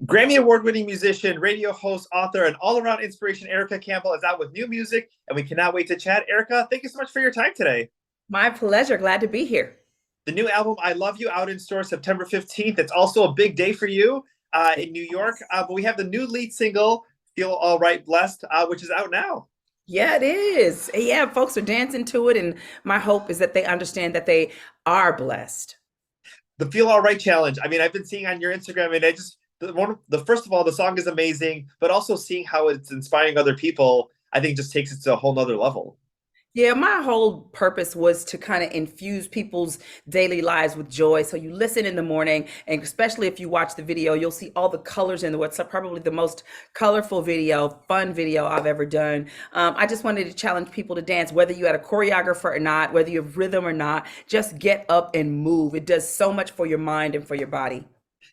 Grammy award-winning musician, radio host, author, and all-around inspiration Erica Campbell is out with new music, and we cannot wait to chat. Erica, thank you so much for your time today. My pleasure. Glad to be here. The new album, I Love You, out in store September 15th. It's also a big day for you in New York, but we have the new lead single, Feel All Right Blessed, which is out now. Yeah, it is. Yeah, folks are dancing to it, and my hope is that they understand that they are blessed. The Feel All Right challenge. I mean, I've been seeing on your Instagram, and the first of all, the song is amazing, but also seeing how it's inspiring other people, I think just takes it to a whole nother level. Yeah, my whole purpose was to kind of infuse people's daily lives with joy. So you listen in the morning, and especially if you watch the video, you'll see all the colors in the what's probably the most colorful video, fun video I've ever done. I just wanted to challenge people to dance, whether you had a choreographer or not, whether you have rhythm or not, just get up and move. It does so much for your mind and for your body.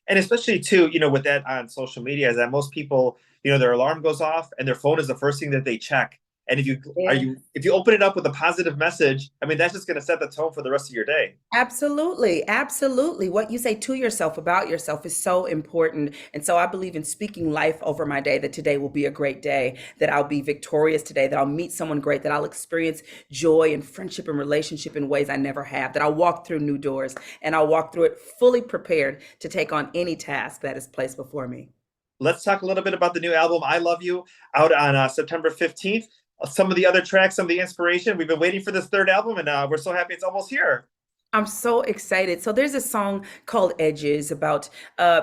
And especially too, with that on social media, is that most people, their alarm goes off and their phone is the first thing that they check. And Yeah. if you open it up with a positive message, I mean, that's just going to set the tone for the rest of your day. Absolutely, absolutely. What you say to yourself about yourself is so important. And so I believe in speaking life over my day, that today will be a great day, that I'll be victorious today, that I'll meet someone great, that I'll experience joy and friendship and relationship in ways I never have, that I'll walk through new doors and I'll walk through it fully prepared to take on any task that is placed before me. Let's talk a little bit about the new album, I Love You, out on September 15th. Some of the other tracks, some of the inspiration. We've been waiting for this third album, and we're so happy it's almost here. I'm so excited. So there's a song called Edges about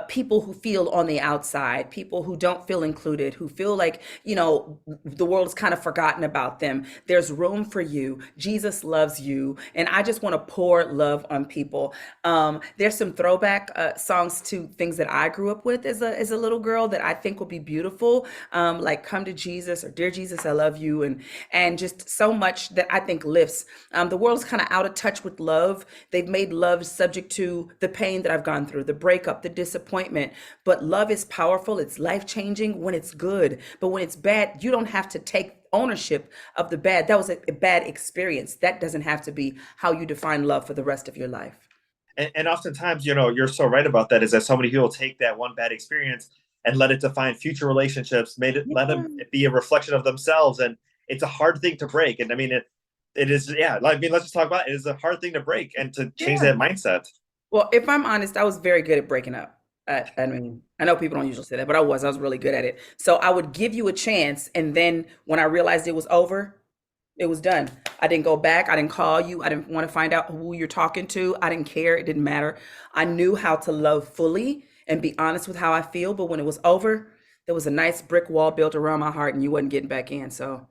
people who feel on the outside, people who don't feel included, who feel like, the world's kind of forgotten about them. There's room for you. Jesus loves you. And I just want to pour love on people. There's some throwback songs to things that I grew up with as a little girl that I think will be beautiful, like Come to Jesus or Dear Jesus, I Love You. And just so much that I think lifts. The world's kind of out of touch with love. They've made love subject to the pain that I've gone through, the breakup, the disappointment. But love is powerful. It's life changing when it's good. But when it's bad, you don't have to take ownership of the bad. That was a bad experience. That doesn't have to be how you define love for the rest of your life. And oftentimes, you're so right about that. Is that so many people take that one bad experience and let it define future relationships, let Yeah. them be a reflection of themselves, and it's a hard thing to break. And I mean, it is, yeah. I mean, let's just talk about it. It is a hard thing to break and to change Yeah. that mindset. Well, if I'm honest, I was very good at breaking up. I mean, I know people don't usually say that, but I was really good at it. So I would give you a chance, and then when I realized it was over, it was done. I didn't go back. I didn't call you. I didn't want to find out who you're talking to. I didn't care. It didn't matter. I knew how to love fully and be honest with how I feel. But when it was over, there was a nice brick wall built around my heart, and you wasn't getting back in. So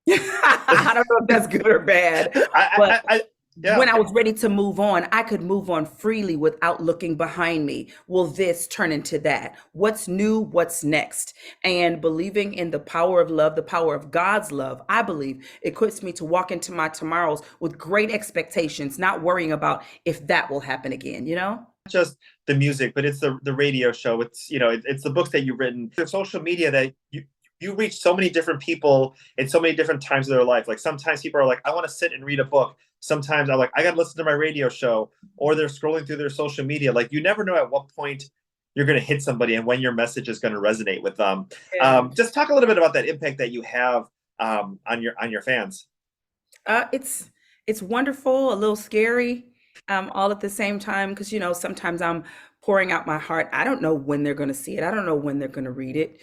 I don't know if that's good or bad, but Yeah. when I was ready to move on, I could move on freely without looking behind me. Will this turn into that? What's new? What's next? And believing in the power of love, the power of God's love, I believe equips me to walk into my tomorrows with great expectations, not worrying about if that will happen again, you know? Just the music, but it's the radio show. It's it's the books that you've written, the social media that you reach so many different people in so many different times of their life. Like sometimes people are like, I want to sit and read a book. Sometimes I'm like, I got to listen to my radio show, or they're scrolling through their social media. Like you never know at what point you're going to hit somebody and when your message is going to resonate with them. Yeah. Just talk a little bit about that impact that you have on your fans. It's wonderful, a little scary, all at the same time, because sometimes I'm pouring out my heart. I don't know when they're going to see it. I don't know when they're going to read it.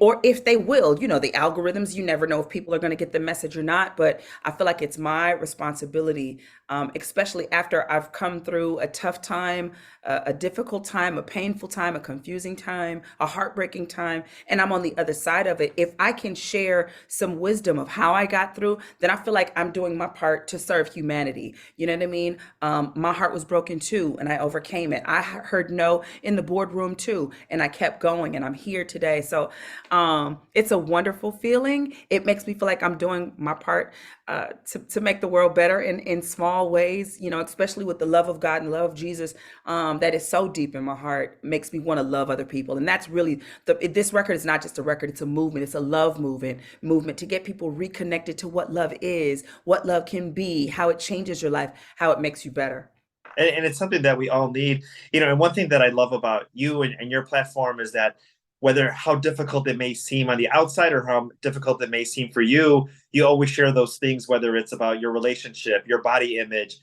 Or if they will, the algorithms, you never know if people are going to get the message or not. But I feel like it's my responsibility, especially after I've come through a tough time, a difficult time, a painful time, a confusing time, a heartbreaking time, and I'm on the other side of it. If I can share some wisdom of how I got through, then I feel like I'm doing my part to serve humanity. You know what I mean? My heart was broken too, and I overcame it. I heard no in the boardroom too, and I kept going, and I'm here today. So it's a wonderful feeling. It makes me feel like I'm doing my part to make the world better in small ways, especially with the love of God and love of Jesus, that is so deep in my heart, makes me want to love other people. And that's really this record is not just a record, it's a movement. It's a love movement to get people reconnected to what love is, what love can be, how it changes your life, how it makes you better. And it's something that we all need. And one thing that I love about you and your platform is that whether how difficult it may seem on the outside or how difficult it may seem for you, you always share those things, whether it's about your relationship, your body image,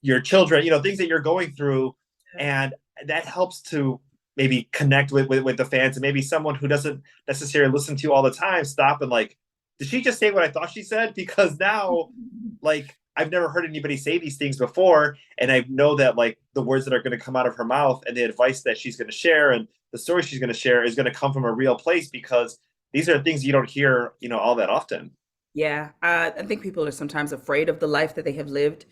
your children, things that you're going through. And that helps to maybe connect with the fans, and maybe someone who doesn't necessarily listen to you all the time stop and like, did she just say what I thought she said? Because now, like, I've never heard anybody say these things before, and I know that like the words that are going to come out of her mouth and the advice that she's going to share and the story she's going to share is going to come from a real place, because these are things you don't hear, all that often. Yeah, I think people are sometimes afraid of the life that they have lived,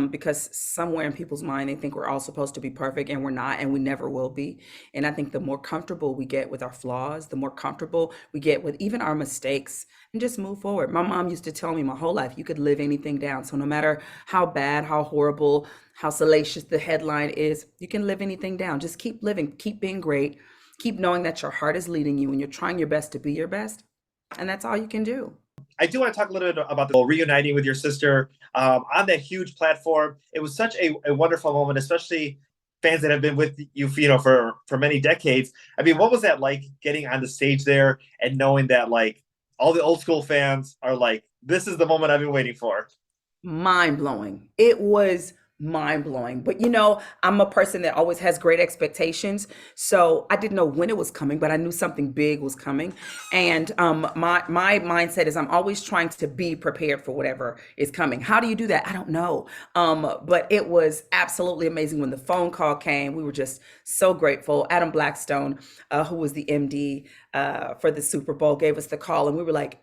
because somewhere in people's mind they think we're all supposed to be perfect, and we're not, and we never will be. And I think the more comfortable we get with our flaws, the more comfortable we get with even our mistakes, and just move forward. My mom used to tell me my whole life, you could live anything down. So no matter how bad, how horrible, how salacious the headline is, you can live anything down. Just keep living, keep being great, keep knowing that your heart is leading you and you're trying your best to be your best. And that's all you can do. I do want to talk a little bit about the reuniting with your sister on that huge platform. It was such a wonderful moment, especially fans that have been with you, for many decades. I mean, what was that like, getting on the stage there and knowing that like all the old school fans are like, this is the moment I've been waiting for? Mind blowing. It was mind blowing. But I'm a person that always has great expectations. So I didn't know when it was coming, but I knew something big was coming. And my mindset is I'm always trying to be prepared for whatever is coming. How do you do that? I don't know. But it was absolutely amazing when the phone call came. We were just so grateful. Adam Blackstone, who was the MD for the Super Bowl, gave us the call, and we were like,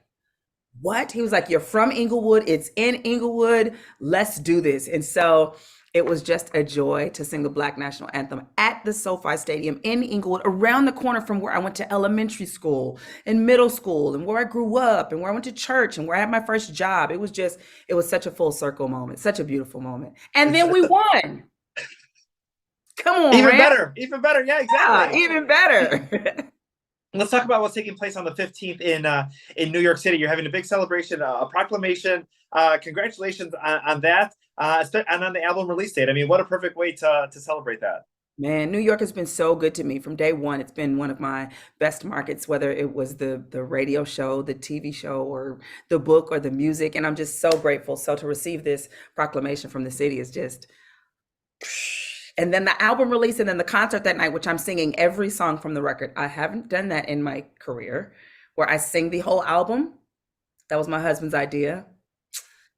what? He was like, you're from Inglewood. It's in Inglewood. Let's do this. And so it was just a joy to sing the Black National Anthem at the SoFi Stadium in Inglewood, around the corner from where I went to elementary school and middle school, and where I grew up and where I went to church and where I had my first job. It was such a full circle moment, such a beautiful moment. And then we won. Come on, Even Rand. better, even better. Yeah, Yeah, exactly. even better. Let's talk about what's taking place on the 15th in New York City. You're having a big celebration, a proclamation. Congratulations on that, and on the album release date. I mean, what a perfect way to celebrate that. Man, New York has been so good to me from day one. It's been one of my best markets, whether it was the radio show, the TV show, or the book or the music. And I'm just so grateful. So to receive this proclamation from the city is just, and then the album release and then the concert that night, which I'm singing every song from the record. I haven't done that in my career where I sing the whole album. That was my husband's idea.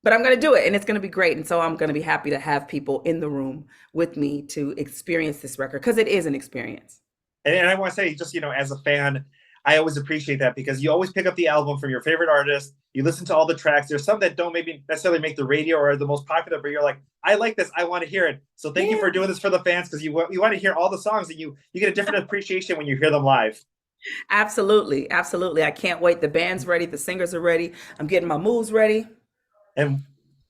But I'm going to do it, and it's going to be great. And so I'm going to be happy to have people in the room with me to experience this record, because it is an experience. And I want to say, just as a fan, I always appreciate that, because you always pick up the album from your favorite artist. You listen to all the tracks. There's some that don't maybe necessarily make the radio or are the most popular, but you're like, I like this. I want to hear it. So thank you for doing this for the fans, because you want to hear all the songs, and you get a different appreciation when you hear them live. Absolutely. Absolutely. I can't wait. The band's ready. The singers are ready. I'm getting my moves ready. And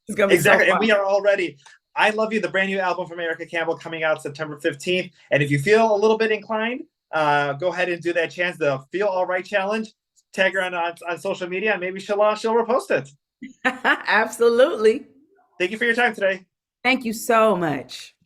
It's going to be exactly, so fun. and we are all ready. I Love You, the brand new album from Erica Campbell, coming out September 15th. And if you feel a little bit inclined, go ahead and do that chance, the Feel All Right challenge. Tag her on social media, and maybe she'll repost it. Absolutely. Thank you for your time today. Thank you so much.